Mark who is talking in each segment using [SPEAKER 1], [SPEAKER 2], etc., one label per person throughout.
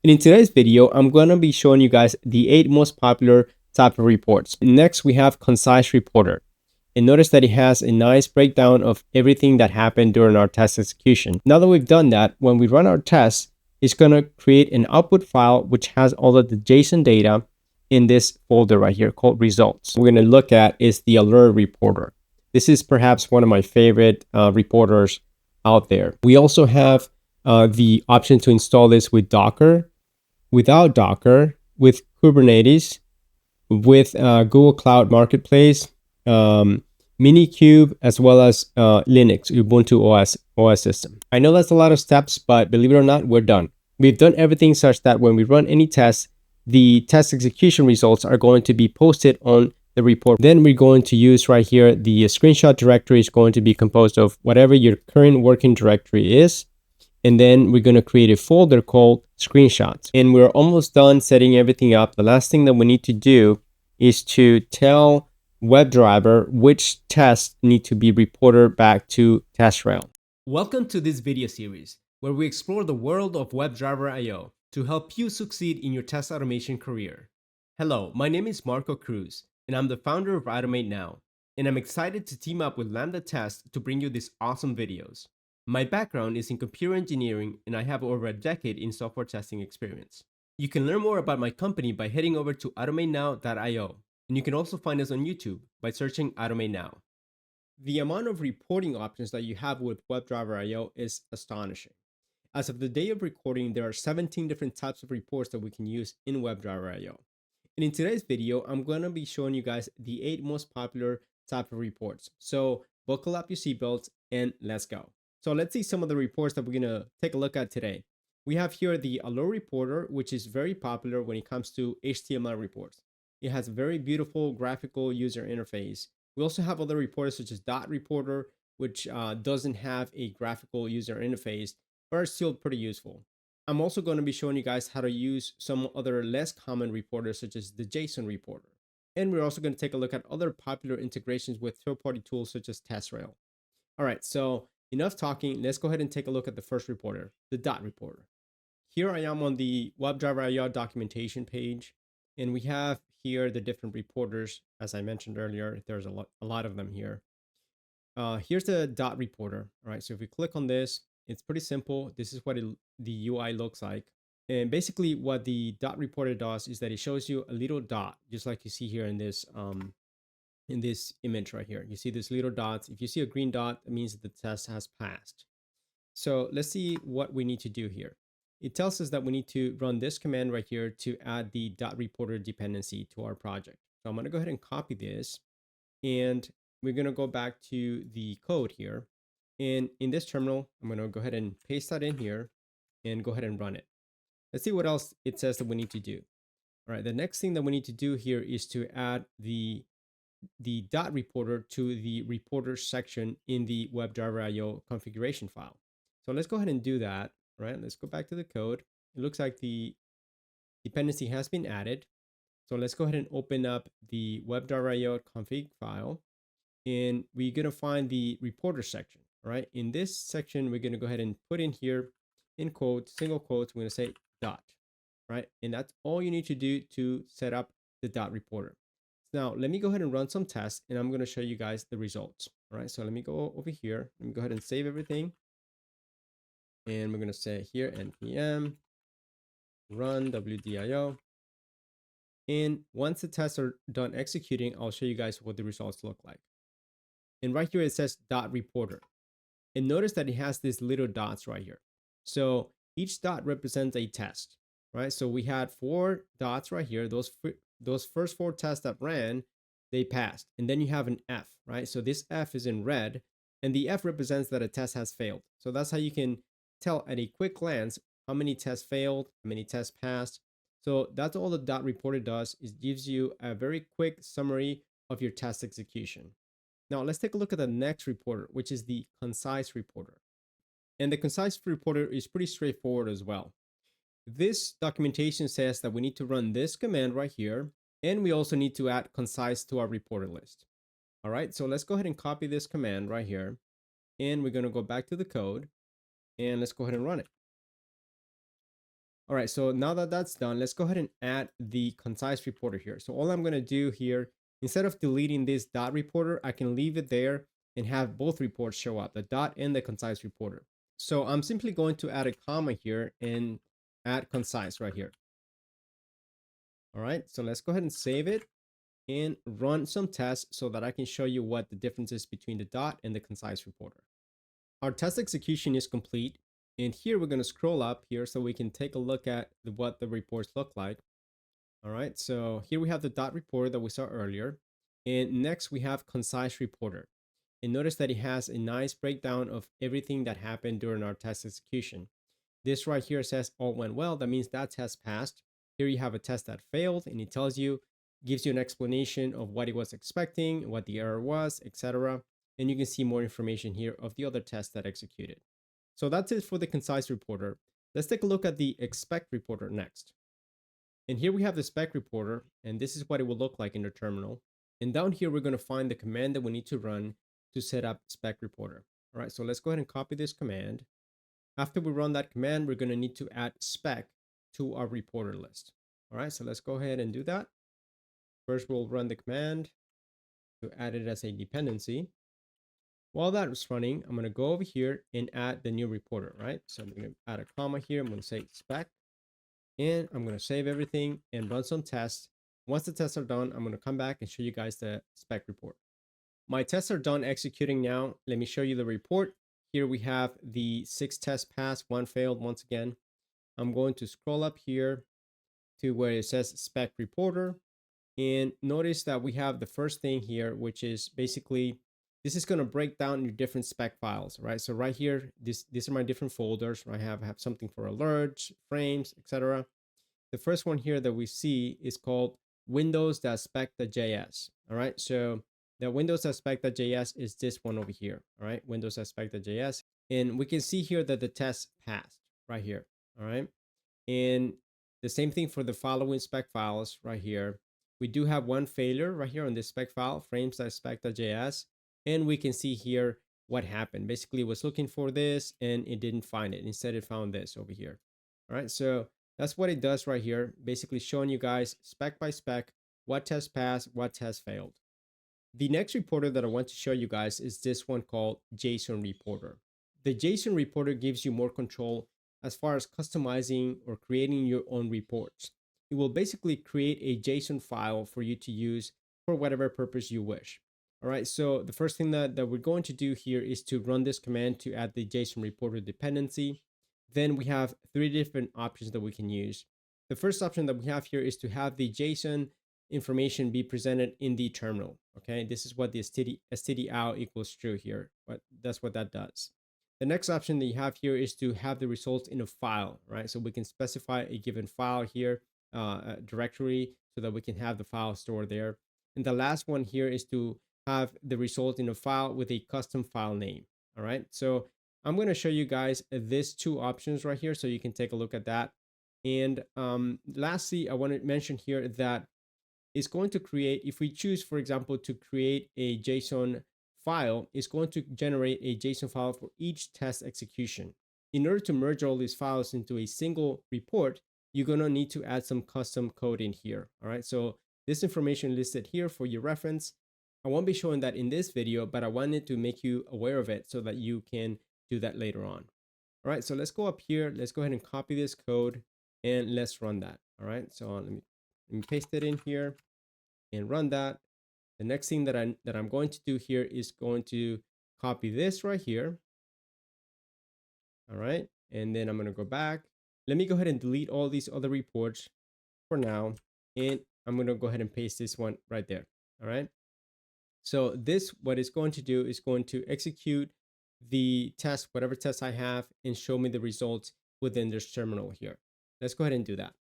[SPEAKER 1] And in today's video, I'm going to be showing you guys the 8 most popular type of reports. Next, we have Concise Reporter. And notice that it has a nice breakdown of everything that happened during our test execution. Now that we've done that, when we run our test, it's going to create an output file which has all of the JSON data in this folder right here called results. We're going to look at is the Allure Reporter. This is perhaps one of my favorite reporters out there. We also have the option to install this with Docker, without Docker, with Kubernetes, with Google Cloud Marketplace, Minikube, as well as Linux, Ubuntu OS system. I know that's a lot of steps, but believe it or not, we're done. We've done everything such that when we run any test, the test execution results are going to be posted on the report. Then we're going to use right here, the screenshot directory is going to be composed of whatever your current working directory is. And then we're going to create a folder called screenshots. And we're almost done setting everything up. The last thing that we need to do is to tell WebDriver which tests need to be reported back to TestRail. Welcome to this video series, where we explore the world of WebDriverIO to help you succeed in your test automation career. Hello, my name is Marco A Cruz, and I'm the founder of automateNow, and I'm excited to team up with LambdaTest to bring you these awesome videos. My background is in computer engineering, and I have over a decade in software testing experience. You can learn more about my company by heading over to automateNow.io, and you can also find us on YouTube by searching automateNow. The amount of reporting options that you have with WebDriverIO is astonishing. As of the day of recording, there are 17 different types of reports that we can use in WebDriverIO. And in today's video, I'm going to be showing you guys the 8 most popular type of reports. So buckle up your seatbelts and let's go. So let's see some of the reports that we're going to take a look at today. We have here the Allure Reporter, which is very popular when it comes to HTML reports. It has a very beautiful graphical user interface. We also have other reporters such as Dot Reporter, which doesn't have a graphical user interface, but are still pretty useful. I'm also going to be showing you guys how to use some other less common reporters such as the JSON Reporter. And we're also going to take a look at other popular integrations with third-party tools such as TestRail. All right, so enough talking. Let's go ahead and take a look at the first reporter, the Dot Reporter. Here I am on the WebDriverIO documentation page, and we have here the different reporters. As I mentioned earlier, there's a lot of them here. Here's the Dot Reporter. All right, so if we click on this, it's pretty simple. This is what the UI looks like. And basically what the Dot Reporter does is that it shows you a little dot, just like you see here in this image right here. You see these little dots. If you see a green dot, it means that the test has passed. So let's see what we need to do here. It tells us that we need to run this command right here to add the Dot Reporter dependency to our project. So I'm going to go ahead and copy this, and we're going to go back to the code here. And in this terminal, I'm going to go ahead and paste that in here and go ahead and run it. Let's see what else it says that we need to do. All right, the next thing that we need to do here is to add the Dot Reporter to the reporter section in the WebDriverIO configuration file. So let's go ahead and do that. All right, let's go back to the code. It looks like the dependency has been added. So let's go ahead and open up the WebDriverIO config file, and we're going to find the reporter section. All right, in this section, we're going to go ahead and put in here in quotes, single quotes, we're going to say dot, right? And that's all you need to do to set up the Dot Reporter. Now, let me go ahead and run some tests, and I'm going to show you guys the results. All right, so let me go over here. Let me go ahead and save everything. And we're going to say here npm run wdio. And once the tests are done executing, I'll show you guys what the results look like. And right here, it says Dot Reporter. And notice that it has these little dots right here. So each dot represents a test, right? So we had 4 dots right here. Those first 4 tests that ran, they passed. And then you have an F, right? So this F is in red, and the F represents that a test has failed. So that's how you can tell at a quick glance how many tests failed, how many tests passed. So that's all the Dot Reporter does, is gives you a very quick summary of your test execution. Now let's take a look at the next reporter, which is the Concise Reporter. And the Concise Reporter is pretty straightforward as well. This documentation says that we need to run this command right here, and we also need to add concise to our reporter list. All right, so let's go ahead and copy this command right here, and we're going to go back to the code, and let's go ahead and run it. All right, so now that that's done, let's go ahead and add the Concise Reporter here. So all I'm going to do here, instead of deleting this dot reporter, I can leave it there and have both reports show up, the dot and the Concise Reporter. So I'm simply going to add a comma here and add Concise right here. All right, so let's go ahead and save it and run some tests so that I can show you what the difference is between the dot and the Concise Reporter. Our test execution is complete. And here we're going to scroll up here so we can take a look at what the reports look like. All right, so here we have the dot reporter that we saw earlier. And next we have Concise Reporter. And notice that it has a nice breakdown of everything that happened during our test execution. This right here says all went well. That means that test passed. Here you have a test that failed and it tells you, gives you an explanation of what it was expecting, what the error was, etc. And you can see more information here of the other tests that executed. So that's it for the Concise Reporter. Let's take a look at the Spec Reporter next. And here we have the Spec Reporter, and this is what it will look like in the terminal. And down here, we're going to find the command that we need to run to set up Spec Reporter. All right, so let's go ahead and copy this command. After we run that command, we're going to need to add spec to our reporter list. All right, so let's go ahead and do that. First, we'll run the command to add it as a dependency. While that is running, I'm going to go over here and add the new reporter, right? So I'm going to add a comma here. I'm going to say spec, and I'm going to save everything and run some tests. Once the tests are done, I'm going to come back and show you guys the spec report. My tests are done executing now. Let me show you the report. Here we have the 6 tests passed, 1 failed once again. I'm going to scroll up here to where it says Spec Reporter. And notice that we have the first thing here, which is basically, this is going to break down your different spec files, right? So right here, these are my different folders. I have something for alerts, frames, etc. The first one here that we see is called windows.spec.js. All right, so the windows.spec.js is this one over here. All right, windows.spec.js. And we can see here that the test passed right here. All right, and the same thing for the following spec files right here. We do have one failure right here on this spec file, frames.spec.js, and we can see here what happened. Basically, it was looking for this and it didn't find it. Instead, it found this over here. All right, so that's what it does right here, basically showing you guys spec by spec what test passed, what test failed. The next reporter that I want to show you guys is this one called JSON Reporter. The JSON Reporter gives you more control as far as customizing or creating your own reports. It will basically create a JSON file for you to use for whatever purpose you wish. All right, so the first thing that we're going to do here is to run this command to add the JSON Reporter dependency. Then we have 3 different options that we can use. The first option that we have here is to have the JSON information be presented in the terminal. Okay, this is what the std_out equals true here, but that's what that does. The next option that you have here is to have the results in a file, right? So we can specify a given file here, a directory, so that we can have the file stored there. And the last one here is to have the result in a file with a custom file name. All right, so I'm going to show you guys these 2 options right here so you can take a look at that. And lastly, I want to mention here that it's going to create, if we choose, for example, to create a JSON file, it's going to generate a JSON file for each test execution. In order to merge all these files into a single report, you're going to need to add some custom code in here. All right, so this information listed here for your reference. I won't be showing that in this video, but I wanted to make you aware of it so that you can do that later on. All right, so let's go up here. Let's go ahead and copy this code and let's run that. All right, so let me paste it in here and run that. The next thing that I'm going to do here is going to copy this right here. All right, and then I'm going to go back. Let me go ahead and delete all these other reports for now, and I'm going to go ahead and paste this one right there. All right, so this, what it's going to do is going to execute the test, whatever test I have, and show me the results within this terminal here. Let's go ahead and do that.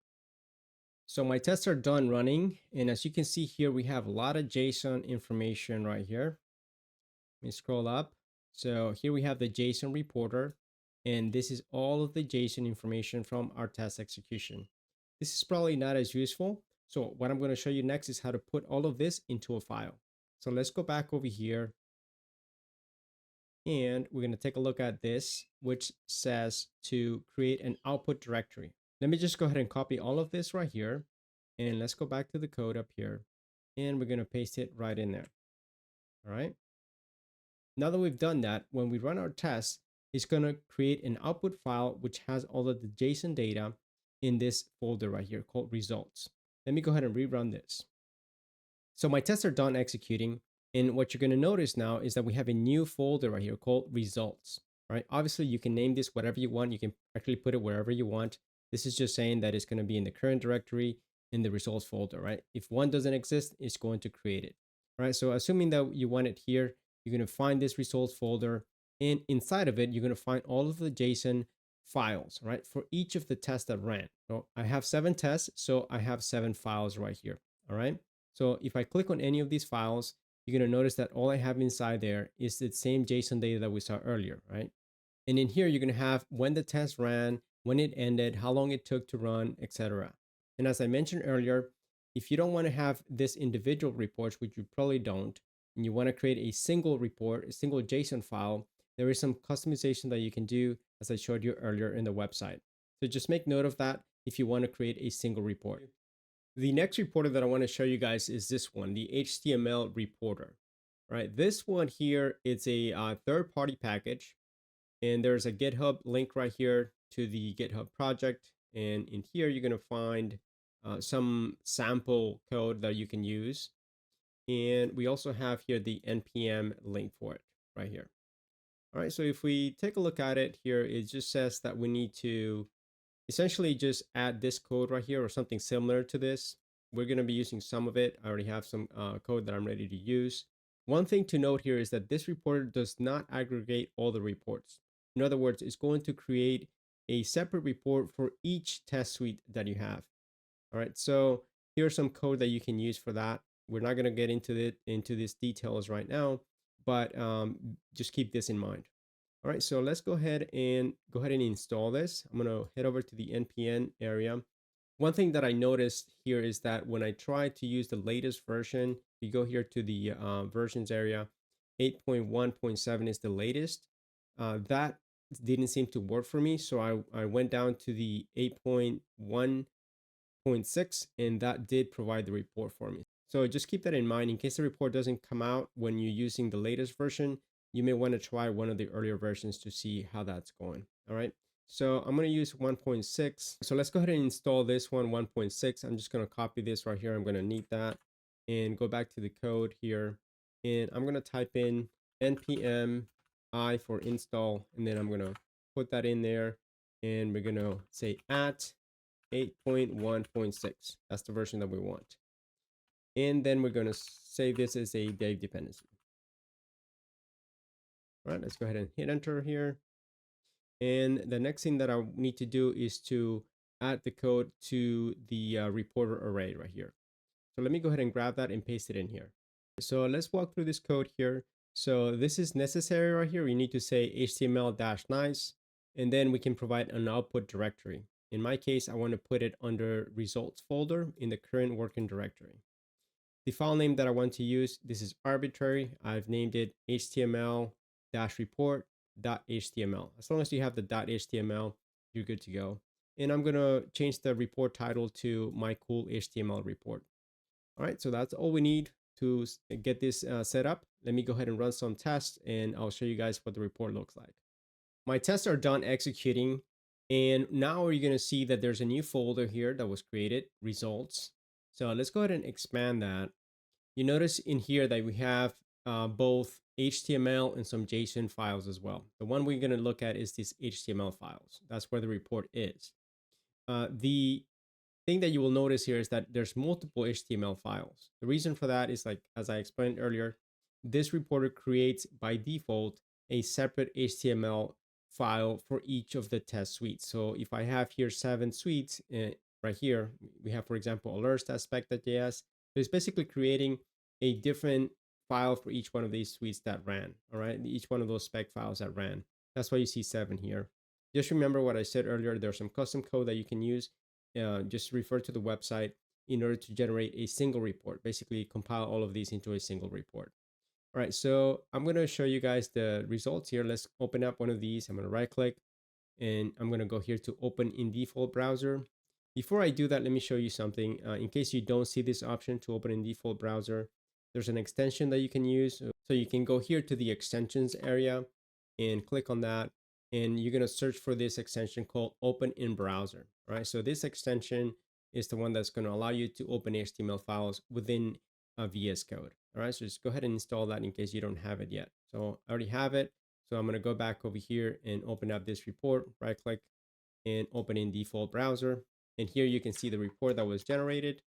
[SPEAKER 1] So my tests are done running, and as you can see here, we have a lot of JSON information right here. Let me scroll up. So here we have the JSON reporter, and this is all of the JSON information from our test execution. This is probably not as useful. So what I'm going to show you next is how to put all of this into a file. So let's go back over here, and we're going to take a look at this, which says to create an output directory. Let me just go ahead and copy all of this right here. And let's go back to the code up here. And we're going to paste it right in there. All right. Now that we've done that, when we run our test, it's going to create an output file which has all of the JSON data in this folder right here called results. Let me go ahead and rerun this. So my tests are done executing. And what you're going to notice now is that we have a new folder right here called results. All right. Obviously, you can name this whatever you want. You can actually put it wherever you want. This is just saying that it's going to be in the current directory in the results folder, right? If one doesn't exist, it's going to create it. All right. So assuming that you want it here, you're going to find this results folder, and inside of it, you're going to find all of the JSON files, right? For each of the tests that ran. So I have 7 tests, so I have 7 files right here. All right. So if I click on any of these files, you're going to notice that all I have inside there is the same JSON data that we saw earlier, right? And in here, you're going to have when the test ran, when it ended, how long it took to run, etc. And as I mentioned earlier, if you don't want to have this individual reports, which you probably don't, and you want to create a single report, a single JSON file, there is some customization that you can do, as I showed you earlier in the website. So just make note of that if you want to create a single report. The next reporter that I want to show you guys is this one, the HTML reporter. Right, this one here, it's a third-party package, and there's a GitHub link right here to the GitHub project. And in here, you're going to find some sample code that you can use. And we also have here the NPM link for it right here. All right, so if we take a look at it here, it just says that we need to essentially just add this code right here or something similar to this. We're going to be using some of it. I already have some code that I'm ready to use. One thing to note here is that this reporter does not aggregate all the reports. In other words, it's going to create a separate report for each test suite that you have. All right, so here's some code that you can use for that. We're not going to get into these details right now, but just keep this in mind. All right, so let's go ahead and install this. I'm going to head over to the NPM area. One thing that I noticed here is that when I try to use the latest version, you go here to the versions area, 8.1.7 is the latest. That didn't seem to work for me, so I went down to the 8.1.6, and that did provide the report for me. So just keep that in mind. In case the report doesn't come out when you're using the latest version, you may want to try one of the earlier versions to see how that's going. All right. So I'm going to use 1.6. So let's go ahead and install this one, 1.6. I'm just going to copy this right here. I'm going to need that and go back to the code here. And I'm going to type in npm I for install. And then I'm going to put that in there. And we're going to say at 8.1.6. That's the version that we want. And then we're going to save this as a Dave dependency. All right, let's go ahead and hit enter here. And the next thing that I need to do is to add the code to the reporter array right here. So let me go ahead and grab that and paste it in here. So let's walk through this code here. So this is necessary right here. We need to say HTML-nice, and then we can provide an output directory. In my case, I want to put it under results folder in the current working directory. The file name that I want to use, this is arbitrary. I've named it HTML-report.html. As long as you have the .html, you're good to go. And I'm going to change the report title to my cool HTML report. All right, so that's all we need to get this set up. Let me go ahead and run some tests, and I'll show you guys what the report looks like. My tests are done executing, and now you're going to see that there's a new folder here that was created, results. So let's go ahead and expand that. You notice in here that we have both HTML and some JSON files as well. The one we're going to look at is these HTML files. That's where the report is. The thing that you will notice here is that there's multiple HTML files. The reason for that is, like, as I explained earlier, this reporter creates by default a separate HTML file for each of the test suites. So if I have here 7 suites right here, we have, for example, alerts test spec.js. So it's basically creating a different file for each one of these suites that ran. All right, each one of those spec files that ran. That's why you see 7 here. Just remember what I said earlier. There's some custom code that you can use. Just refer to the website in order to generate a single report. Basically, compile all of these into a single report. All right, so I'm going to show you guys the results here. Let's open up one of these. I'm going to right click, and I'm going to go here to open in default browser. Before I do that, let me show you something. In case you don't see this option to open in default browser, there's an extension that you can use. So you can go here to the extensions area and click on that. And you're going to search for this extension called Open in Browser, right? So this extension is the one that's going to allow you to open HTML files within a VS Code. All right, so just go ahead and install that in case you don't have it yet. So I already have it. So I'm going to go back over here and open up this report, right click and open in default browser. And here you can see the report that was generated.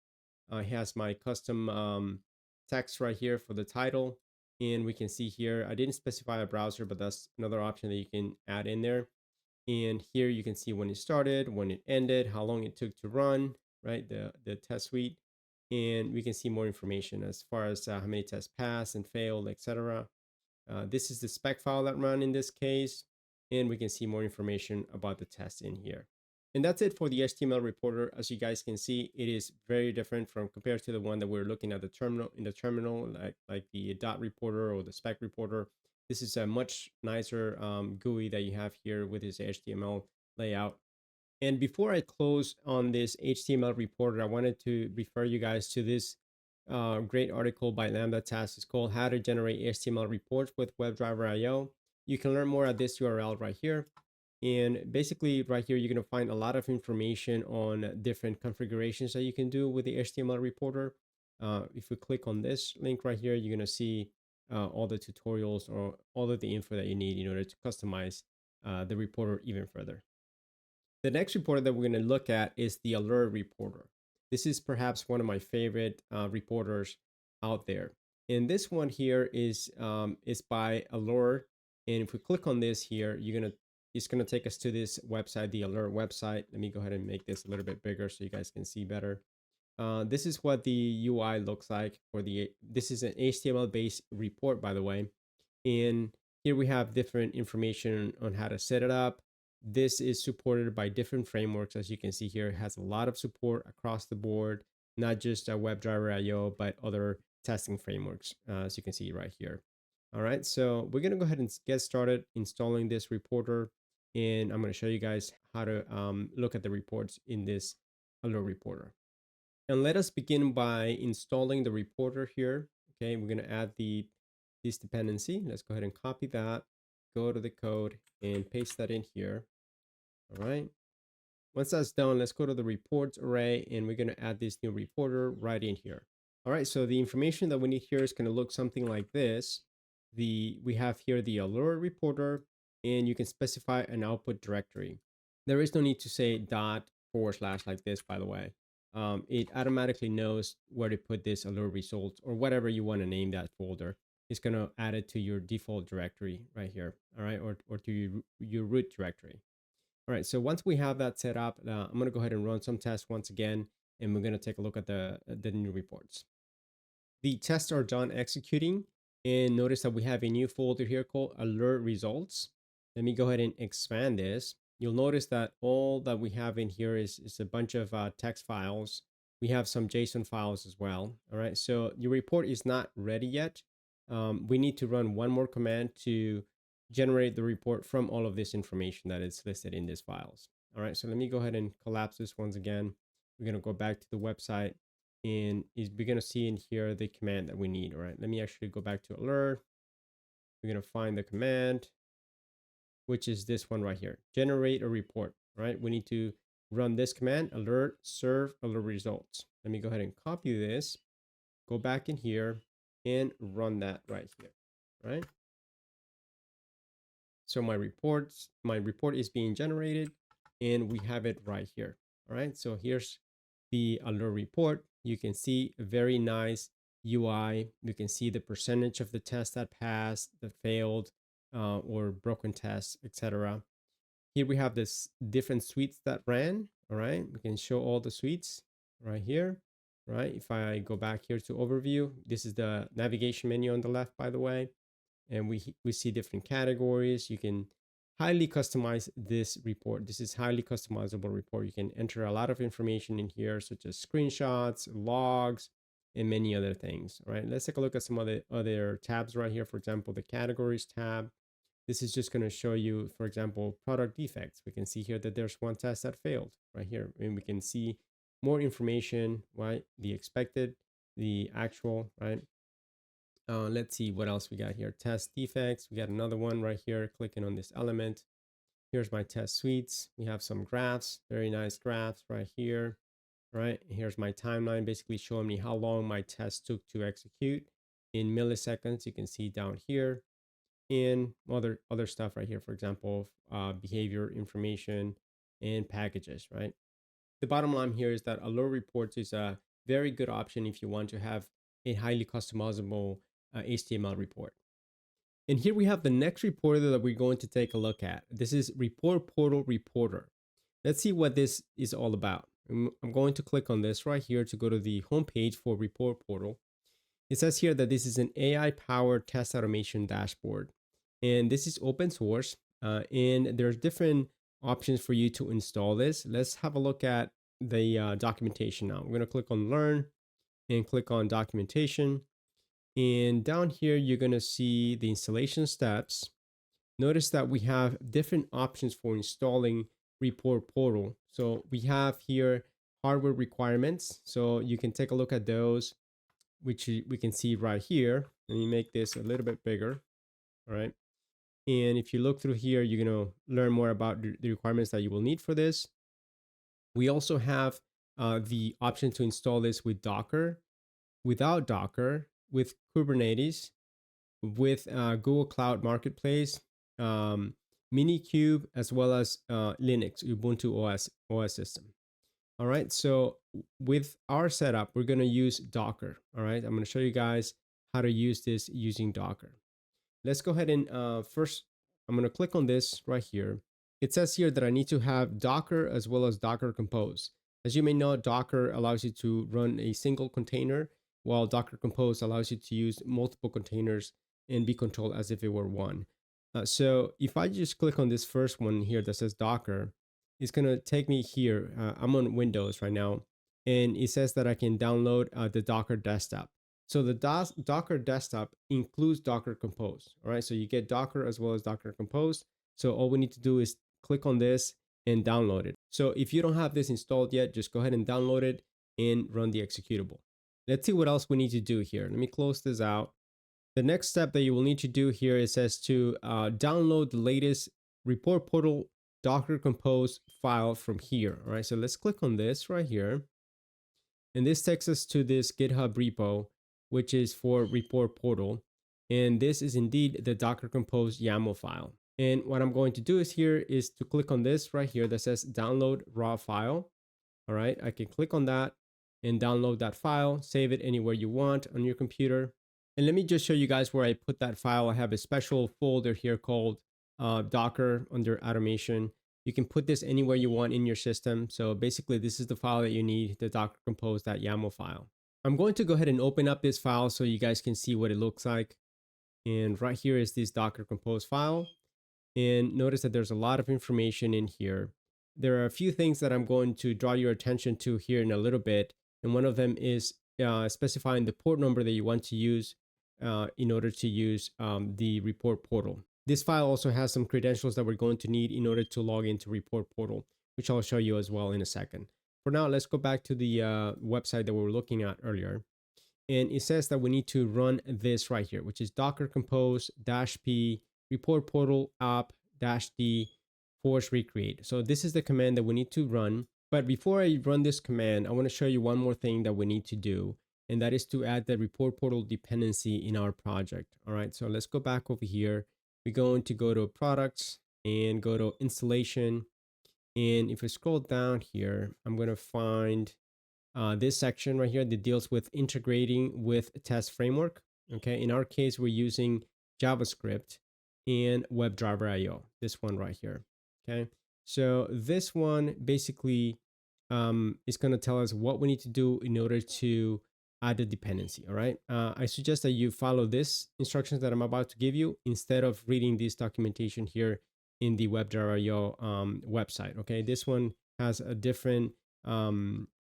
[SPEAKER 1] It has my custom text right here for the title. And we can see here, I didn't specify a browser, but that's another option that you can add in there. And here you can see when it started, when it ended, how long it took to run, right? The test suite. And we can see more information as far as how many tests passed and failed, etc. This is the spec file that ran in this case. And we can see more information about the test in here. And that's it for the HTML reporter. As you guys can see, it is very different from compared to the one that we're looking at the terminal in the terminal, like the dot reporter or the spec reporter. This is a much nicer GUI that you have here with this HTML layout. And before I close on this HTML reporter, I wanted to refer you guys to this great article by LambdaTest. It's called How to Generate HTML Reports with WebDriverIO. You can learn more at this URL right here. And basically right here, you're going to find a lot of information on different configurations that you can do with the HTML reporter. If we click on this link right here, you're going to see all the tutorials or all of the info that you need in order to customize the reporter even further. The next reporter that we're going to look at is the Allure Reporter. This is perhaps one of my favorite reporters out there. And this one here is by Allure. And if we click on this here, it's going to take us to this website, the Allure website. Let me go ahead and make this a little bit bigger so you guys can see better. This is what the UI looks like this is an HTML-based report, by the way. And here we have different information on how to set it up. This is supported by different frameworks. As you can see here, it has a lot of support across the board, not just WebDriverIO, but other testing frameworks, as you can see right here. All right, so we're going to go ahead and get started installing this reporter. And I'm going to show you guys how to look at the reports in this Allure Reporter. And let us begin by installing the reporter here. Okay, we're going to add this dependency. Let's go ahead and copy that, go to the code and paste that in here. All right. Once that's done, let's go to the reports array and we're going to add this new reporter right in here. All right, so the information that we need here is going to look something like this. We have here the Allure Reporter, and you can specify an output directory. There is no need to say // like this, by the way. It automatically knows where to put this Allure results or whatever you want to name that folder. It's going to add it to your default directory right here, all right, or to your root directory. All right, so once we have that set up, I'm going to go ahead and run some tests once again, and we're going to take a look at the new reports. The tests are done executing, and notice that we have a new folder here called Allure Results. Let me go ahead and expand this. You'll notice that all that we have in here is a bunch of text files. We have some JSON files as well. All right, so your report is not ready yet. We need to run one more command to generate the report from all of this information that is listed in these files. All right, so let me go ahead and collapse this once again. We're going to go back to the website, and we're going to see in here the command that we need. All right, let me actually go back to Allure. We're going to find the command, which is this one right here, generate a report. All right, we need to run this command, alert serve Allure results. Let me go ahead and copy this, go back in here and run that right here. All right. So my report is being generated and we have it right here. All right, so here's the Allure report. You can see a very nice UI. You can see the percentage of the tests that passed, that failed, or broken tests, etc. Here we have this different suites that ran. All right, we can show all the suites right here. Right, if I go back here to overview, this is the navigation menu on the left, by the way. And we see different categories. You can highly customize this report. This is highly customizable report. You can enter a lot of information in here, such as screenshots, logs, and many other things. All right, let's take a look at some other tabs right here. For example, the categories tab. This is just going to show you, for example, product defects. We can see here that there's one test that failed right here. And we can see more information, right? The expected, the actual, right? Let's see what else we got here. Test defects. We got another one right here. Clicking on this element. Here's my test suites. We have some graphs, very nice graphs right here, right? Here's my timeline, basically showing me how long my test took to execute in milliseconds. You can see down here, and other stuff right here. For example, behavior information and packages, right? The bottom line here is that Allure Reports is a very good option if you want to have a highly customizable HTML report. And here we have the next reporter that we're going to take a look at. This is Report Portal Reporter. Let's see what this is all about. I'm going to click on this right here to go to the homepage for Report Portal. It says here that this is an AI-powered test automation dashboard. And this is open source. And there's different options for you to install this. Let's have a look at the documentation now. I'm going to click on Learn and click on Documentation. And down here, you're going to see the installation steps. Notice that we have different options for installing Report Portal. So we have here hardware requirements. So you can take a look at those, which we can see right here. Let me make this a little bit bigger. All right. And if you look through here, you're going to learn more about the requirements that you will need for this. We also have the option to install this with Docker, without Docker, with Kubernetes, with Google Cloud Marketplace, Minikube, as well as Linux, Ubuntu OS system. All right, so with our setup, we're going to use Docker. All right, I'm going to show you guys how to use this using Docker. Let's go ahead and first, I'm going to click on this right here. It says here that I need to have Docker as well as Docker Compose. As you may know, Docker allows you to run a single container, while Docker Compose allows you to use multiple containers and be controlled as if it were one. So if I just click on this first one here that says Docker, it's going to take me here. I'm on Windows right now, and it says that I can download the Docker desktop. So the Docker desktop includes Docker Compose. All right, so you get Docker as well as Docker Compose. So all we need to do is click on this and download it. So if you don't have this installed yet, just go ahead and download it and run the executable. Let's see what else we need to do here. Let me close this out. The next step that you will need to do here, it says to download the latest Report Portal Docker Compose file from here. All right, so let's click on this right here. And this takes us to this GitHub repo, which is for Report Portal. And this is indeed the Docker Compose YAML file. And what I'm going to do is to click on this right here that says download raw file. All right, I can click on that and download that file, save it anywhere you want on your computer. And let me just show you guys where I put that file. I have a special folder here called Docker under automation. You can put this anywhere you want in your system. So basically, this is the file that you need, the Docker Compose, that YAML file. I'm going to go ahead and open up this file so you guys can see what it looks like. And right here is this Docker Compose file. And notice that there's a lot of information in here. There are a few things that I'm going to draw your attention to here in a little bit. And one of them is specifying the port number that you want to use in order to use the Report Portal. This file also has some credentials that we're going to need in order to log into Report Portal, which I'll show you as well in a second. For now, let's go back to the website that we were looking at earlier. And it says that we need to run this right here, which is Docker Compose -p Report Portal app -d force recreate. So this is the command that we need to run. But before I run this command, I want to show you one more thing that we need to do, and that is to add the Report Portal dependency in our project. All right, so let's go back over here. We're going to go to Products and go to Installation. And if we scroll down here, I'm going to find this section right here that deals with integrating with test framework. Okay, in our case, we're using JavaScript and WebDriverIO, this one right here. Okay, so this one basically is going to tell us what we need to do in order to add the dependency. All right, I suggest that you follow this instructions that I'm about to give you instead of reading this documentation here in the WebDriverIO website. Okay, this one has a different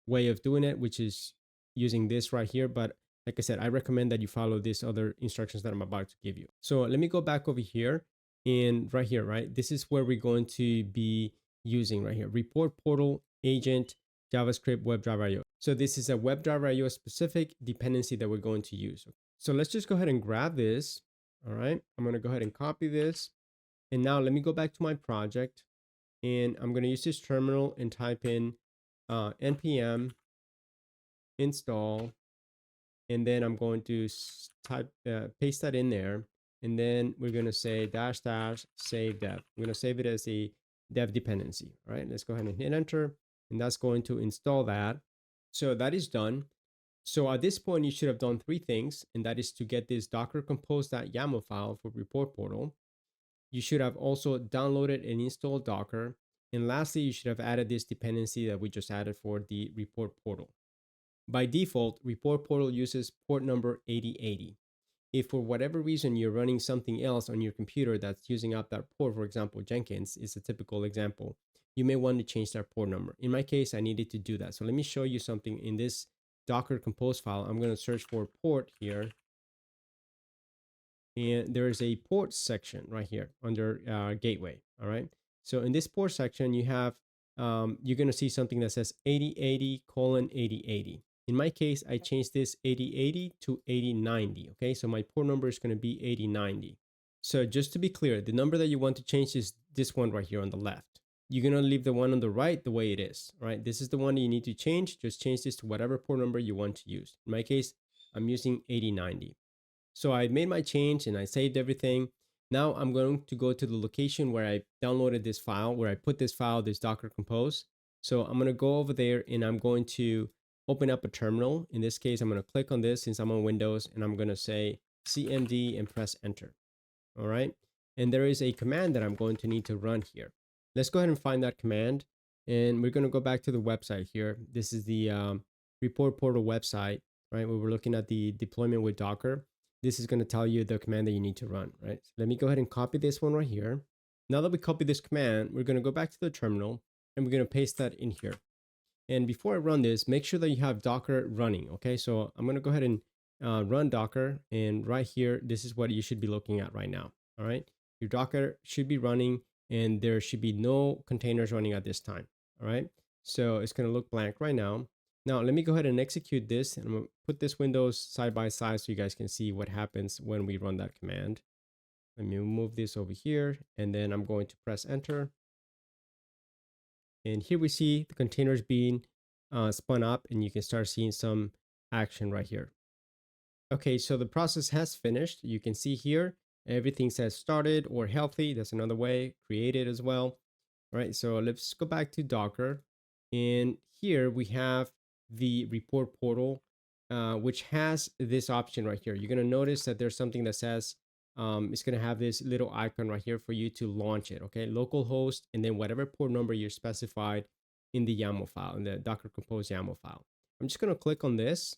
[SPEAKER 1] way of doing it, which is using this right here. But like I said, I recommend that you follow these other instructions that I'm about to give you. So let me go back over here. And right here, right, this is where we're going to be using right here, report portal agent JavaScript WebDriverIO. So this is a WebDriverIO specific dependency that we're going to use. So let's just go ahead and grab this. All right, I'm going to go ahead and copy this. And now let me go back to my project, and I'm going to use this terminal and type in npm install, and then I'm going to paste that in there, and then we're going to say dash dash save dev. I'm going to save it as a dev dependency. All right, let's go ahead and hit enter, and that's going to install that. So that is done. So at this point, you should have done three things, and that is to get this docker compose.yaml file for report portal. You should have also downloaded and installed Docker. And lastly, you should have added this dependency that we just added for the report portal. By default, report portal uses port number 8080. If for whatever reason you're running something else on your computer that's using up that port, for example, Jenkins is a typical example, you may want to change that port number. In my case, I needed to do that. So let me show you something in this Docker compose file. I'm going to search for port here. And there is a port section right here under gateway. All right. So in this port section, you have, you're going to see something that says 8080:8080. In my case, I changed this 8080 to 8090. Okay. So my port number is going to be 8090. So just to be clear, the number that you want to change is this one right here on the left. You're going to leave the one on the right the way it is. Right. This is the one that you need to change. Just change this to whatever port number you want to use. In my case, I'm using 8090. So I made my change and I saved everything. Now I'm going to go to the location where I downloaded this file, where I put this file, this Docker Compose. So I'm going to go over there and I'm going to open up a terminal. In this case, I'm going to click on this since I'm on Windows, and I'm going to say cmd and press enter. All right. And there is a command that I'm going to need to run here. Let's go ahead and find that command. And we're going to go back to the website here. This is the report portal website, right? Where we're looking at the deployment with Docker. This is going to tell you the command that you need to run, right? So let me go ahead and copy this one right here. Now that we copy this command, we're going to go back to the terminal and we're going to paste that in here. And before I run this, make sure that you have Docker running, okay? So I'm going to go ahead and run Docker, and right here, this is what you should be looking at right now, all right? Your Docker should be running and there should be no containers running at this time, all right? So it's going to look blank right now. Now, let me go ahead and execute this, and I'm going to put this windows side by side so you guys can see what happens when we run that command. Let me move this over here, and then I'm going to press enter. And here we see the containers being spun up, and you can start seeing some action right here. Okay, so the process has finished. You can see here, everything says started or healthy. That's another way, created as well. All right, so let's go back to Docker. And here we have the report portal, which has this option right here. You're going to notice that there's something that says it's going to have this little icon right here for you to launch it. Okay, localhost, and then whatever port number you're specified in the YAML file, in the Docker Compose YAML file. I'm just going to click on this,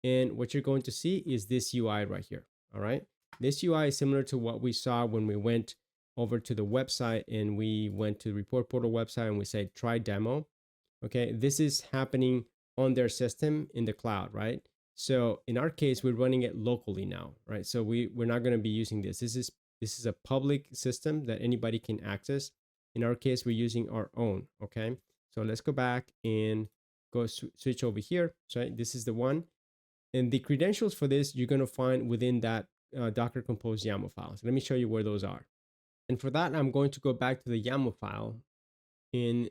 [SPEAKER 1] and what you're going to see is this UI right here. All right, this UI is similar to what we saw when we went over to the website and we went to the report portal website and we said try demo. Okay, this is happening on their system in the cloud, right? So in our case, we're running it locally now, right? So we're not going to be using this. This is a public system that anybody can access. In our case, we're using our own, okay? So let's go back and go switch over here. So this is the one. And the credentials for this, you're going to find within that Docker Compose YAML file. So let me show you where those are. And for that, I'm going to go back to the YAML file in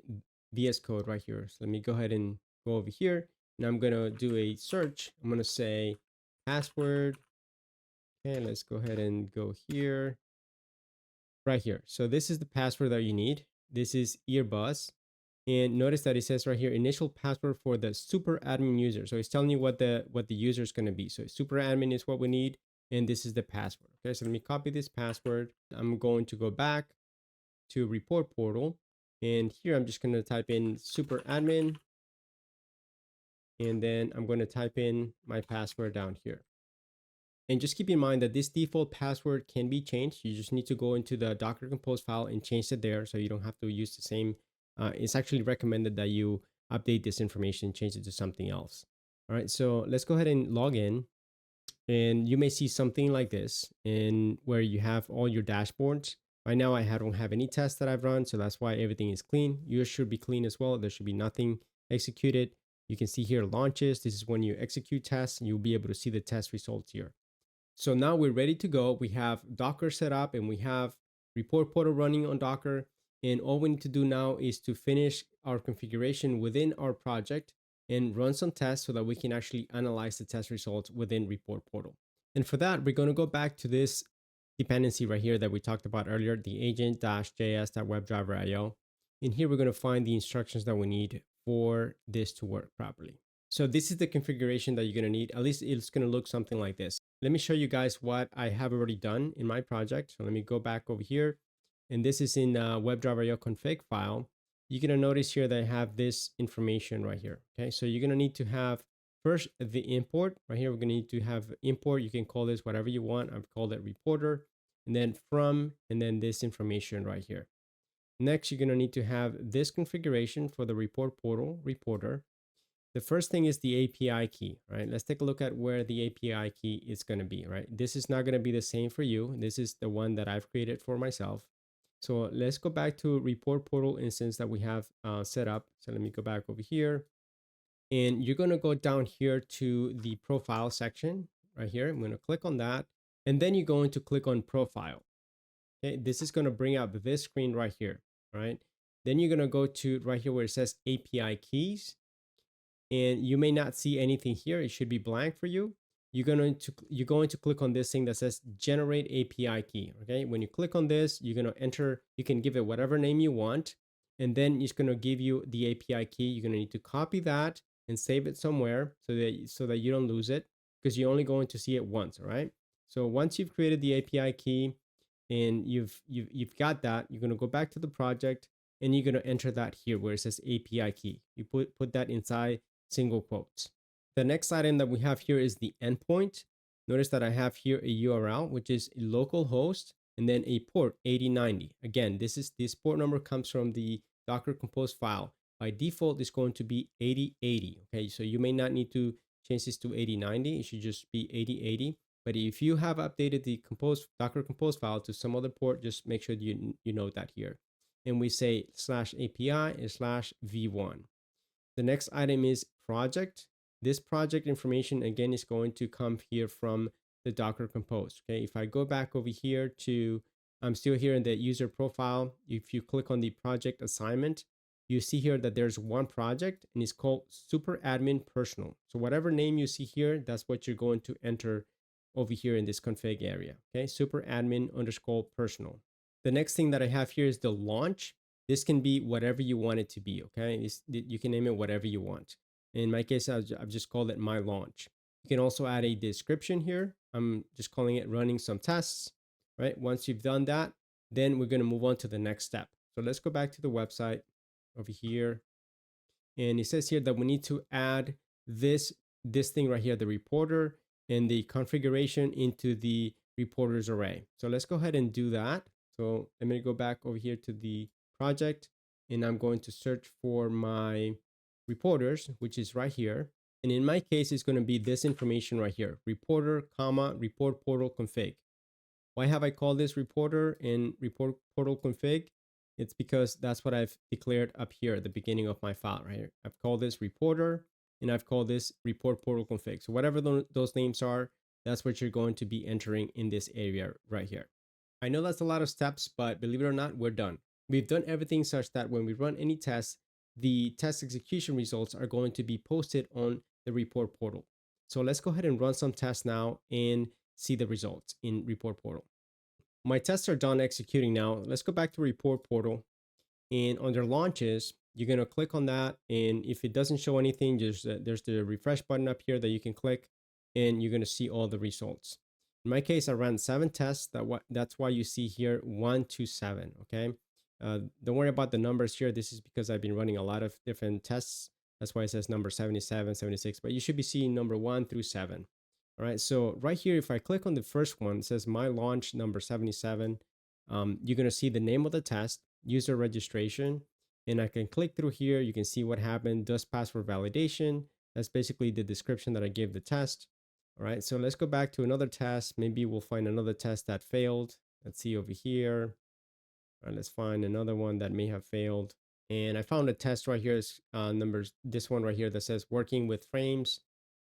[SPEAKER 1] VS Code right here. So let me go ahead and go over here, and I'm going to do a search. I'm going to say password. Okay, let's go ahead and go here, right here. So this is the password that you need. This is earbus. And notice that it says right here, initial password for the super admin user. So it's telling you what the user is going to be. So super admin is what we need, and this is the password. Okay, so let me copy this password. I'm going to go back to report portal, and here I'm just going to type in super admin, and then I'm going to type in my password down here. And just keep in mind that this default password can be changed. You just need to go into the Docker Compose file and change it there, so you don't have to use the same. It's actually recommended that you update this information, change it to something else. All right, so let's go ahead and log in. And you may see something like this, in where you have all your dashboards. Right now, I don't have any tests that I've run, so that's why everything is clean. Yours should be clean as well. There should be nothing executed. You can see here launches. This is when you execute tests, and you'll be able to see the test results here. So now we're ready to go. We have Docker set up and we have Report Portal running on Docker. And all we need to do now is to finish our configuration within our project and run some tests so that we can actually analyze the test results within Report Portal. And for that, we're going to go back to this dependency right here that we talked about earlier, the agent-js.webDriverIO. And here we're going to find the instructions that we need for this to work properly. So this is the configuration that you're going to need. At least it's going to look something like this. Let me show you guys what I have already done in my project. So let me go back over here. And this is in WebDriverIO config file. You're going to notice here that I have this information right here. Okay, so you're going to need to have first the import. Right here, we're going to need to have import. You can call this whatever you want. I've called it reporter. And then from, and then this information right here. Next, you're going to need to have this configuration for the report portal reporter. The first thing is the API key, right? Let's take a look at where the API key is going to be, right? This is not going to be the same for you. This is the one that I've created for myself. So let's go back to report portal instance that we have set up. So let me go back over here. And you're going to go down here to the profile section right here. I'm going to click on that. And then you're going to click on profile. Okay, this is going to bring up this screen right here, right? Then you're going to go to right here where it says API keys. And you may not see anything here. It should be blank for you. You're going to click on this thing that says generate API key. Okay. When you click on this, you're going to enter, you can give it whatever name you want. And then it's going to give you the API key. You're going to need to copy that and save it somewhere so that you don't lose it, because you're only going to see it once. All right. So once you've created the API key and you've got that, you're going to go back to the project and you're going to enter that here where it says API key. You put that inside single quotes. The next item that we have here is the endpoint. Notice that I have here a URL, which is a local host, and then a port 8090. Again, this port number comes from the Docker Compose file. By default, it's going to be 8080. Okay, so you may not need to change this to 8090. It should just be 8080. But if you have updated the Docker Compose file to some other port, just make sure you note that here. And we say /API and /v1. The next item is project. This project information, again, is going to come here from the Docker Compose. Okay, if I go back over here to, I'm still here in the user profile. If you click on the project assignment, you see here that there's one project and it's called Super Admin Personal. So whatever name you see here, that's what you're going to enter over here in this config area. Okay, Super Admin _ personal. The next thing that I have here is the launch. This can be whatever you want it to be, okay? You can name it whatever you want. In my case, I've just called it my launch. You can also add a description here. I'm just calling it running some tests, right? Once you've done that, then we're going to move on to the next step. So let's go back to the website over here. And it says here that we need to add this thing right here, the reporter and the configuration into the reporters array. So let's go ahead and do that. So let me go back over here to the project, and I'm going to search for my reporters, which is right here. And in my case, it's going to be this information right here, reporter, comma, report portal config. Why have I called this reporter and report portal config? It's because that's what I've declared up here at the beginning of my file right here. I've called this reporter and I've called this report portal config. So whatever those names are, that's what you're going to be entering in this area right here. I know that's a lot of steps, but believe it or not, we're done. We've done everything such that when we run any tests, the test execution results are going to be posted on the report portal. So let's go ahead and run some tests now and see the results in report portal. My tests are done executing now. Let's go back to report portal, and under launches, you're going to click on that. And if it doesn't show anything, there's the refresh button up here that you can click, and you're going to see all the results. In my case, I ran 7 tests. That's why you see here 1 to 7. Okay. Don't worry about the numbers here. This is because I've been running a lot of different tests. That's why it says number 77, 76, but you should be seeing number 1 through 7. All right. So right here, if I click on the first one, it says my launch number 77. You're going to see the name of the test, user registration, and I can click through here. You can see what happened. Does password validation. That's basically the description that I gave the test. All right. So let's go back to another test. Maybe we'll find another test that failed. Let's see over here. All right, let's find another one that may have failed. And I found a test right here, numbers, this one right here that says working with frames.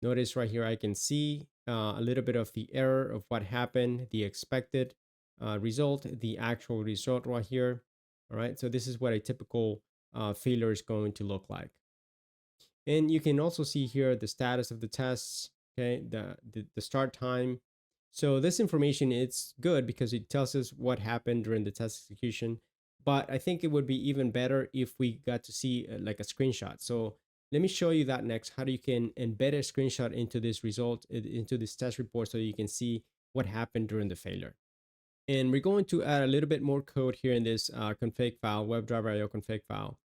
[SPEAKER 1] Notice right here, I can see a little bit of the error of what happened, the expected result, the actual result right here. All right, so this is what a typical failure is going to look like. And you can also see here the status of the tests, okay, the start time. So this information, it's good because it tells us what happened during the test execution. But I think it would be even better if we got to see like a screenshot. So let me show you that next, how you can embed a screenshot into this result, into this test report, so you can see what happened during the failure. And we're going to add a little bit more code here in this config file, WebDriverIO config file.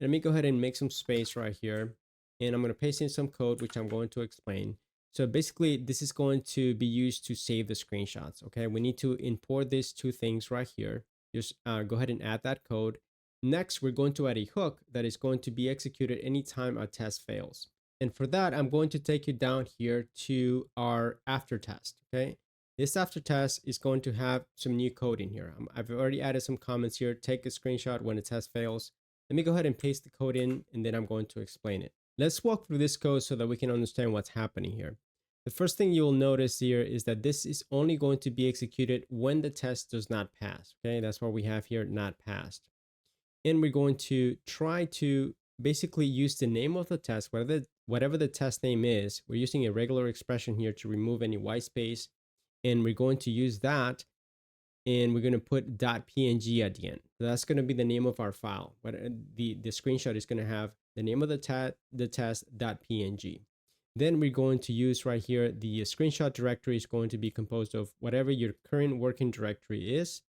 [SPEAKER 1] Let me go ahead and make some space right here. And I'm going to paste in some code, which I'm going to explain. So basically, this is going to be used to save the screenshots. Okay, we need to import these two things right here. Just go ahead and add that code. Next, we're going to add a hook that is going to be executed anytime a test fails. And for that, I'm going to take you down here to our after test. Okay, this after test is going to have some new code in here. I've already added some comments here. Take a screenshot when a test fails. Let me go ahead and paste the code in, and then I'm going to explain it. Let's walk through this code so that we can understand what's happening here. The first thing you'll notice here is that this is only going to be executed when the test does not pass. Okay, that's what we have here, not passed. And we're going to try to basically use the name of the test, whatever the test name is. We're using a regular expression here to remove any white space. And we're going to use that, and we're going to put .png at the end. So that's going to be the name of our file. But the screenshot is going to have the name of the test.png. Then we're going to use right here, the screenshot directory is going to be composed of whatever your current working directory is.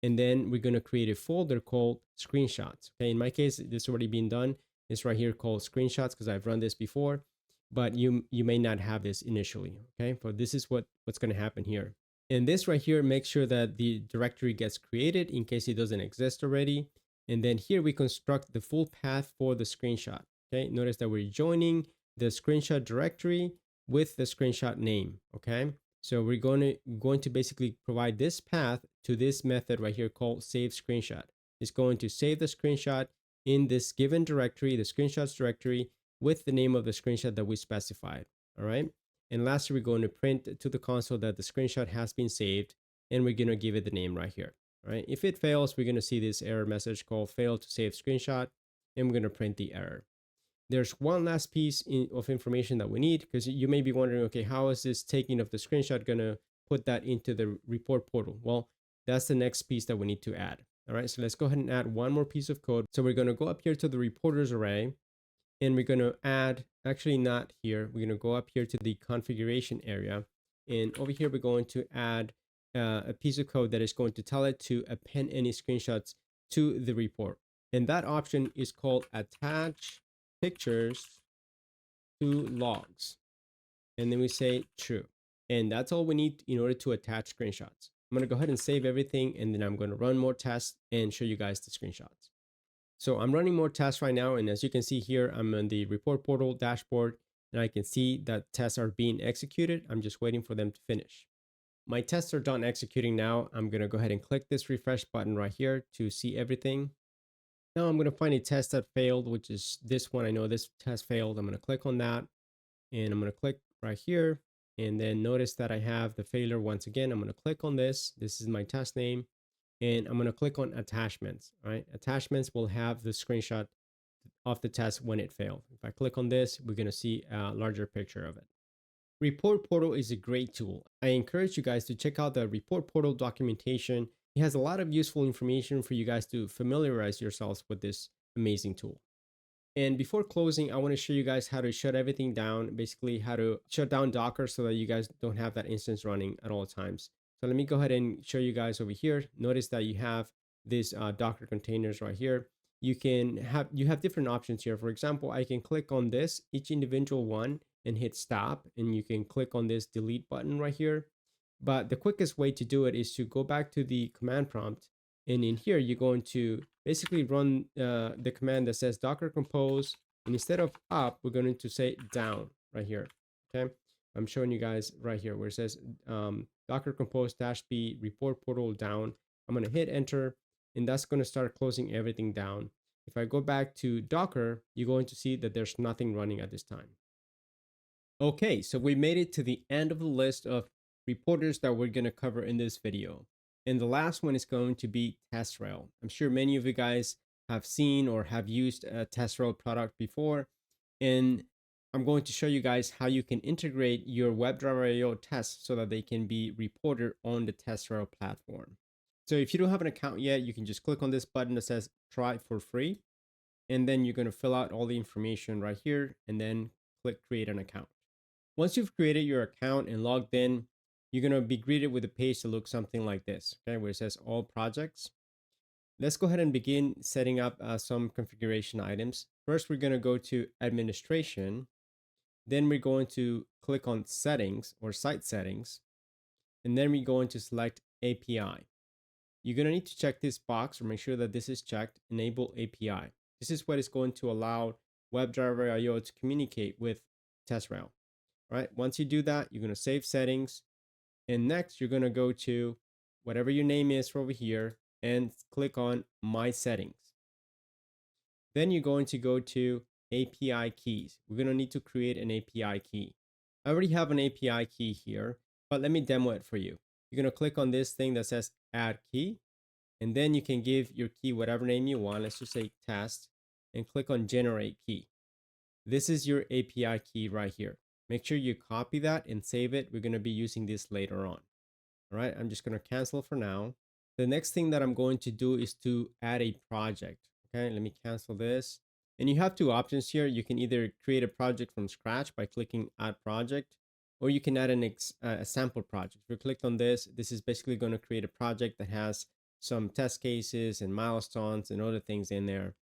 [SPEAKER 1] And then we're going to create a folder called screenshots. Okay, in my case, this already been done. It's right here called screenshots because I've run this before, but you may not have this initially. Okay, but this is what's going to happen here. And this right here makes sure that the directory gets created in case it doesn't exist already. And then here we construct the full path for the screenshot. Okay, notice that we're joining the screenshot directory with the screenshot name. Okay, so we're going to basically provide this path to this method right here called save screenshot. It's going to save the screenshot in this given directory, the screenshots directory, with the name of the screenshot that we specified. All right. And lastly, we're going to print to the console that the screenshot has been saved, and we're going to give it the name right here. All right. If it fails, we're going to see this error message called fail to save screenshot, and we're going to print the error. There's one last piece of information that we need, because you may be wondering, okay, how is this taking of the screenshot going to put that into the report portal? Well, that's the next piece that we need to add. All right, so let's go ahead and add one more piece of code. So we're going to go up here to the reporters array, and we're going to add, actually not here, we're going to go up here to the configuration area. And over here, we're going to add a piece of code that is going to tell it to append any screenshots to the report. And that option is called attach pictures to logs. And then we say true. And that's all we need in order to attach screenshots. I'm going to go ahead and save everything, and then I'm going to run more tests and show you guys the screenshots. So I'm running more tests right now. And as you can see here, I'm on the report portal dashboard, and I can see that tests are being executed. I'm just waiting for them to finish. My tests are done executing now. I'm going to go ahead and click this refresh button right here to see everything. Now I'm going to find a test that failed, which is this one. I know this test failed. I'm going to click on that, and I'm going to click right here. And then notice that I have the failure once again. I'm going to click on this. This is my test name, and I'm going to click on attachments. All right. Attachments will have the screenshot of the test when it failed. If I click on this, we're going to see a larger picture of it. Report Portal is a great tool. I encourage you guys to check out the Report Portal documentation. It has a lot of useful information for you guys to familiarize yourselves with this amazing tool. And before closing, I want to show you guys how to shut everything down, basically how to shut down Docker so that you guys don't have that instance running at all times. So let me go ahead and show you guys over here. Notice that you have these Docker containers right here. You have different options here. For example, I can click on this, each individual one, and hit stop, and you can click on this delete button right here. But the quickest way to do it is to go back to the command prompt, and in here you're going to basically run the command that says docker compose, and instead of up, we're going to say down right here. Okay, I'm showing you guys right here where it says docker compose -b report portal down. I'm going to hit enter, and that's going to start closing everything down. If I go back to Docker, you're going to see that there's nothing running at this time. Okay, so we made it to the end of the list of reporters that we're going to cover in this video. And the last one is going to be TestRail. I'm sure many of you guys have seen or have used a TestRail product before. And I'm going to show you guys how you can integrate your WebDriverIO tests so that they can be reported on the TestRail platform. So if you don't have an account yet, you can just click on this button that says try for free. And then you're going to fill out all the information right here and then click create an account. Once you've created your account and logged in, you're going to be greeted with a page that looks something like this, okay, where it says all projects. Let's go ahead and begin setting up some configuration items. First, we're going to go to administration. Then we're going to click on settings or site settings. And then we're going to select API. You're going to need to check this box or make sure that this is checked, enable API. This is what is going to allow WebDriverIO to communicate with TestRail. All right, once you do that, you're going to save settings. And next, you're going to go to whatever your name is over here and click on My Settings. Then you're going to go to API keys. We're going to need to create an API key. I already have an API key here, but let me demo it for you. You're going to click on this thing that says Add Key. And then you can give your key whatever name you want. Let's just say Test and click on Generate Key. This is your API key right here. Make sure you copy that and save it. We're going to be using this later on. All right, I'm just going to cancel for now. The next thing that I'm going to do is to add a project. Okay, let me cancel this. And you have two options here. You can either create a project from scratch by clicking Add Project, or you can add a sample project. If you clicked on this, this is basically going to create a project that has some test cases and milestones and other things in there.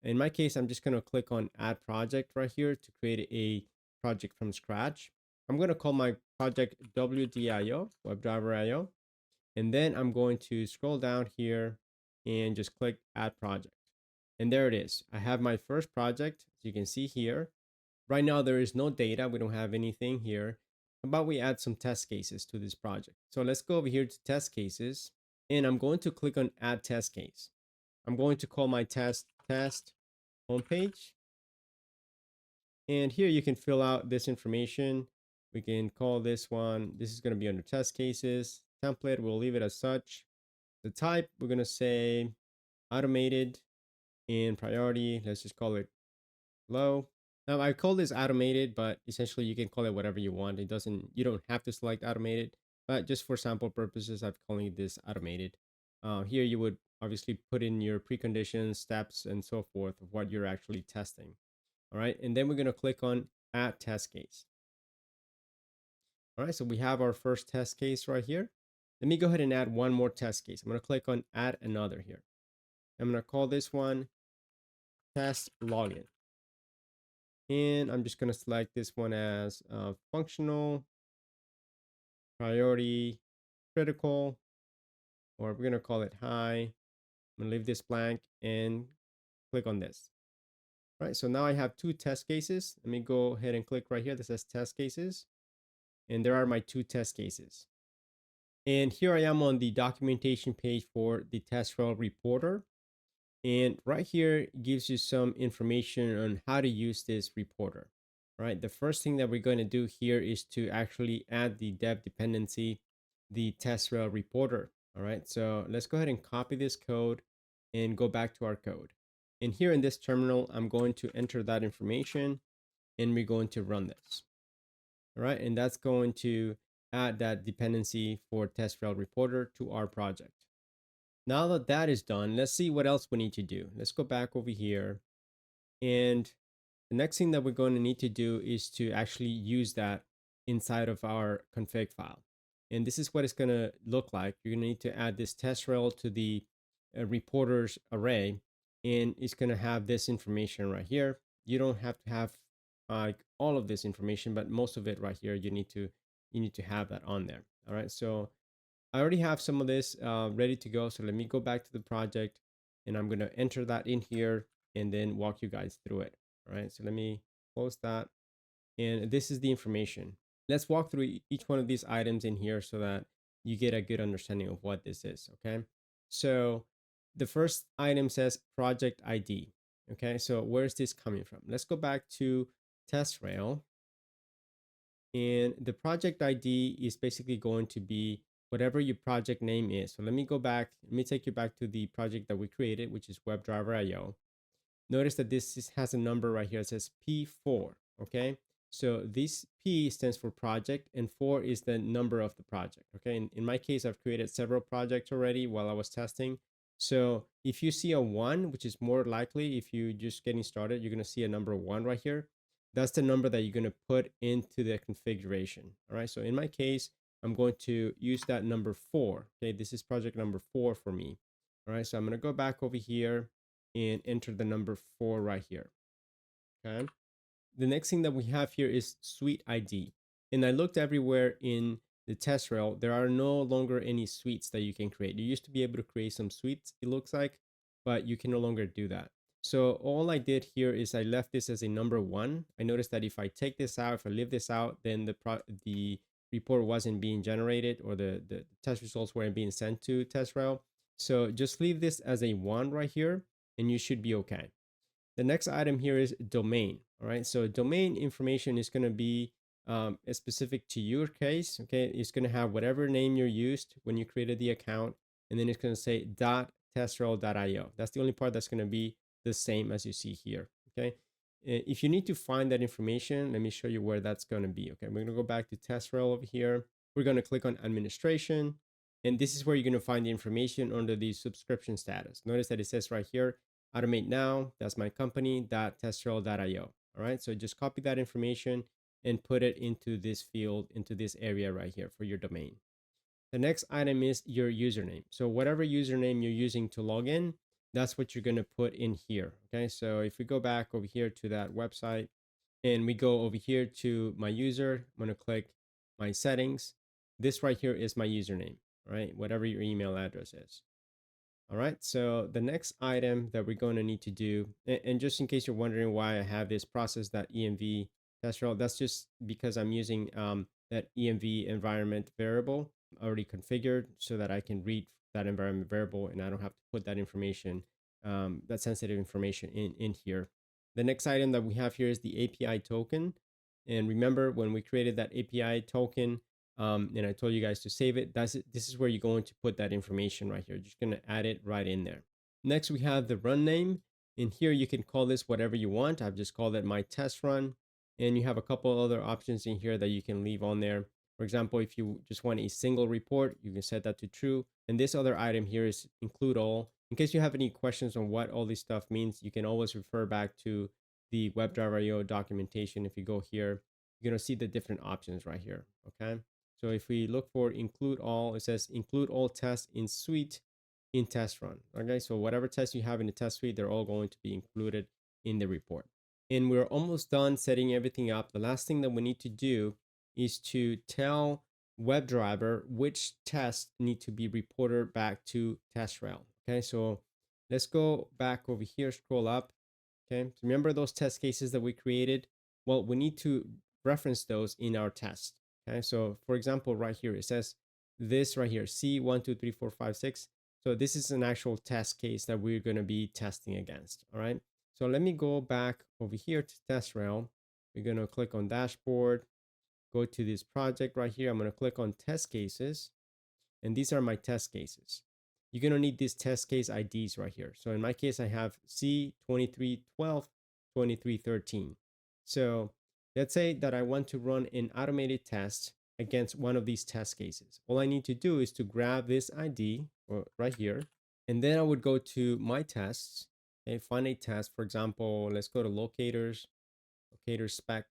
[SPEAKER 1] In my case, I'm just going to click on Add Project right here to create a project from scratch. I'm going to call my project WDIO, WebDriverIO. And then I'm going to scroll down here and just click Add Project. And there it is. I have my first project, as you can see here. Right now, there is no data. We don't have anything here. But we add some test cases to this project. So let's go over here to test cases. And I'm going to click on Add Test Case. I'm going to call my test homepage. And here you can fill out this information. We can call this one, this is going to be under test cases. Template, we'll leave it as such. The type, we're going to say automated, and priority, let's just call it low. Now I call this automated, but essentially you can call it whatever you want. You don't have to select automated, but just for sample purposes, I'm calling this automated. Here you would obviously put in your preconditions, steps, and so forth of what you're actually testing. All right, and then we're going to click on Add Test Case. All right, so we have our first test case right here. Let me go ahead and add one more test case. I'm going to click on Add Another here. I'm going to call this one Test Login. And I'm just going to select this one as functional, priority, critical, or we're going to call it high. I'm going to leave this blank and click on this. All right, so now I have two test cases. Let me go ahead and click right here that says test cases. And there are my two test cases. And here I am on the documentation page for the TestRail Reporter. And right here it gives you some information on how to use this reporter. All right, the first thing that we're going to do here is to actually add the dev dependency, the TestRail Reporter. All right, so let's go ahead and copy this code and go back to our code. And here in this terminal, I'm going to enter that information and we're going to run this. All right, and that's going to add that dependency for TestRail Reporter to our project. Now that that is done, let's see what else we need to do. Let's go back over here. And the next thing that we're going to need to do is to actually use that inside of our config file. And this is what it's going to look like. You're going to need to add this TestRail to the reporters array. And it's going to have this information right here. You don't have to have like all of this information, but most of it right here, you need to have that on there. All right. So I already have some of this ready to go. So let me go back to the project and I'm going to enter that in here and then walk you guys through it. All right. So let me close that. And this is the information. Let's walk through each one of these items in here so that you get a good understanding of what this is. Okay. So The first item says project ID. Okay, so where's this coming from? Let's go back to TestRail. And the project ID is basically going to be whatever your project name is. So let me go back. Let me take you back to the project that we created, which is WebDriverIO. Notice that this has a number right here. It says P4. Okay. So this P stands for project and 4 is the number of the project. Okay. In my case, I've created several projects already while I was testing. So if you see a 1, which is more likely if you're just getting started, you're going to see a number 1 right here. That's the number that you're going to put into the configuration. All right. So in my case, I'm going to use that number 4. Okay. This is project number 4 for me. All right. So I'm going to go back over here and enter the number 4 right here. Okay. The next thing that we have here is suite ID. And I looked everywhere in the TestRail. There are no longer any suites that you can create. You used to be able to create some suites, it looks like, but you can no longer do that. So all I did here is I left this as a number 1. I noticed that if I take this out, if I leave this out, then the report wasn't being generated or the test results weren't being sent to TestRail. So just leave this as a 1 right here and you should be okay. The next item here is domain. All right. So domain information is going to be specific to your case. Okay. It's going to have whatever name you used when you created the account. And then it's going to say .testrail.io. That's the only part that's going to be the same as you see here. Okay. If you need to find that information, let me show you where that's going to be. Okay. We're going to go back to TestRail over here. We're going to click on administration. And this is where you're going to find the information under the subscription status. Notice that it says right here, automateNow, that's my company, .testrail.io. All right, so just copy that information and put it into this field, into this area right here for your domain. The next item is your username. So whatever username you're using to log in, that's what you're going to put in here. Okay, so if we go back over here to that website and we go over here to my user, I'm going to click my settings. This right here is my username, right? Whatever your email address is. All right, so the next item that we're going to need to do, and just in case you're wondering why I have this process.env TestRail, that's just because I'm using that env environment variable already configured so that I can read that environment variable and I don't have to put that information, that sensitive information in here. The next item that we have here is the API token. And remember when we created that API token, and I told you guys to save it. This is where you're going to put that information right here. You're just going to add it right in there. Next, we have the run name. In here, you can call this whatever you want. I've just called it my test run. And you have a couple other options in here that you can leave on there. For example, if you just want a single report, you can set that to true. And this other item here is include all. In case you have any questions on what all this stuff means, you can always refer back to the WebDriverIO documentation. If you go here, you're going to see the different options right here. Okay. So if we look for include all, it says include all tests in suite in test run. Okay, so whatever tests you have in the test suite, they're all going to be included in the report. And we're almost done setting everything up. The last thing that we need to do is to tell WebDriver which tests need to be reported back to TestRail. Okay, so let's go back over here, scroll up. Okay, so remember those test cases that we created? Well, we need to reference those in our test. Okay, so for example, right here, it says this right here, C12345 6. So this is an actual test case that we're going to be testing against. All right. So let me go back over here to TestRail. We're going to click on dashboard, go to this project right here. I'm going to click on test cases. And these are my test cases. You're going to need these test case IDs right here. So in my case, I have C2312, 2313. So let's say that I want to run an automated test against one of these test cases. All I need to do is to grab this ID right here, and then I would go to my tests and find a test. For example, let's go to locator spec.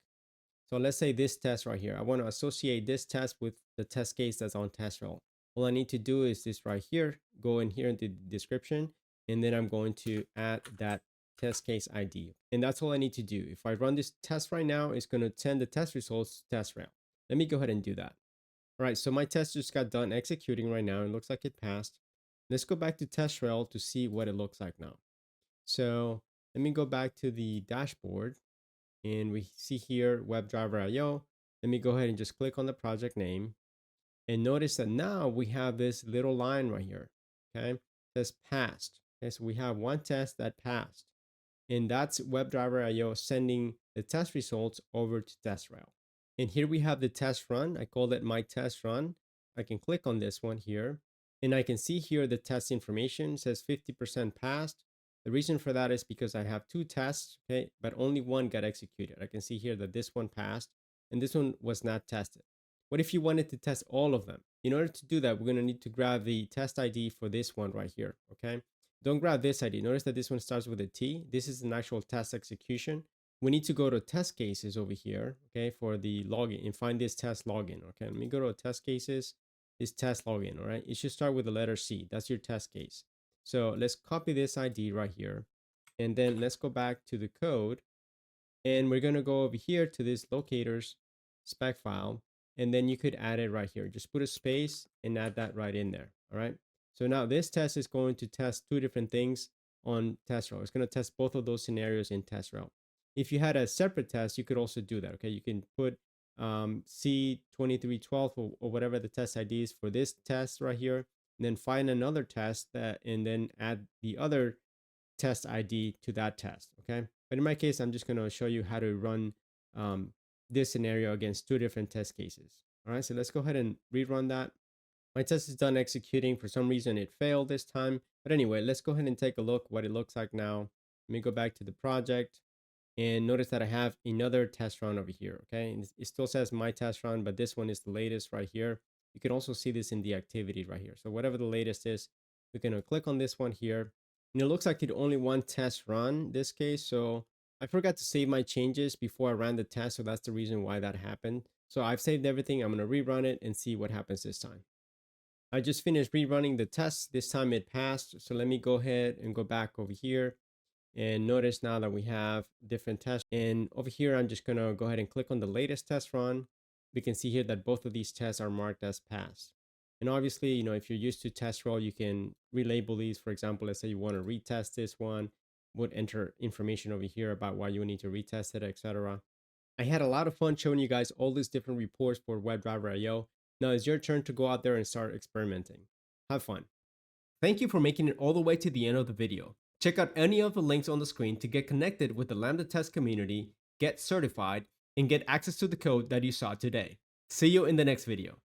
[SPEAKER 1] So let's say this test right here. I want to associate this test with the test case that's on TestRail. All I need to do is this right here, go in here into the description, and then I'm going to add that test case ID. And that's all I need to do. If I run this test right now, it's going to send the test results to TestRail. Let me go ahead and do that. All right, so my test just got done executing right now. It looks like it passed. Let's go back to TestRail to see what it looks like now. So let me go back to the dashboard and we see here WebDriverIO. Let me go ahead and just click on the project name. And notice that now we have this little line right here. Okay, it says passed. Okay, so we have one test that passed, and that's WebDriverIO sending the test results over to TestRail. And here we have the test run. I called it my test run. I can click on this one here, and I can see here the test information. It says 50% passed. The reason for that is because I have two tests, okay, but only one got executed. I can see here that this one passed and this one was not tested. What if you wanted to test all of them? In order to do that, we're going to need to grab the test ID for this one right here, okay? Don't grab this ID. Notice that this one starts with a T. This is an actual test execution. We need to go to test cases over here, okay, for the login and find this test login, okay? Let me go to test cases, this test login, all right? It should start with the letter C. That's your test case. So let's copy this ID right here. And then let's go back to the code. And we're going to go over here to this locators spec file. And then you could add it right here. Just put a space and add that right in there. All right. So now this test is going to test two different things on TestRail. It's going to test both of those scenarios in TestRail. If you had a separate test, you could also do that. Okay. You can put C2312 or whatever the test ID is for this test right here. And then find another test and then add the other test ID to that test. Okay. But in my case, I'm just going to show you how to run this scenario against two different test cases. All right, so let's go ahead and rerun that. My test is done executing. For some reason, it failed this time. But anyway, let's go ahead and take a look what it looks like now. Let me go back to the project and notice that I have another test run over here. Okay, and it still says my test run, but this one is the latest right here. You can also see this in the activity right here. So whatever the latest is, we're going to click on this one here. And it looks like it only one test run this case. So I forgot to save my changes before I ran the test. So that's the reason why that happened. So I've saved everything. I'm going to rerun it and see what happens this time. I just finished rerunning the test. This time it passed. So let me go ahead and go back over here and notice now that we have different tests. And over here, I'm just going to go ahead and click on the latest test run. We can see here that both of these tests are marked as passed. And obviously, if you're used to TestRail, you can relabel these. For example, let's say you want to retest this one, would enter information over here about why you need to retest it, etc. I had a lot of fun showing you guys all these different reports for WebDriverIO. Now it's your turn to go out there and start experimenting. Have fun. Thank you for making it all the way to the end of the video. Check out any of the links on the screen to get connected with the LambdaTest community, get certified, and get access to the code that you saw today. See you in the next video.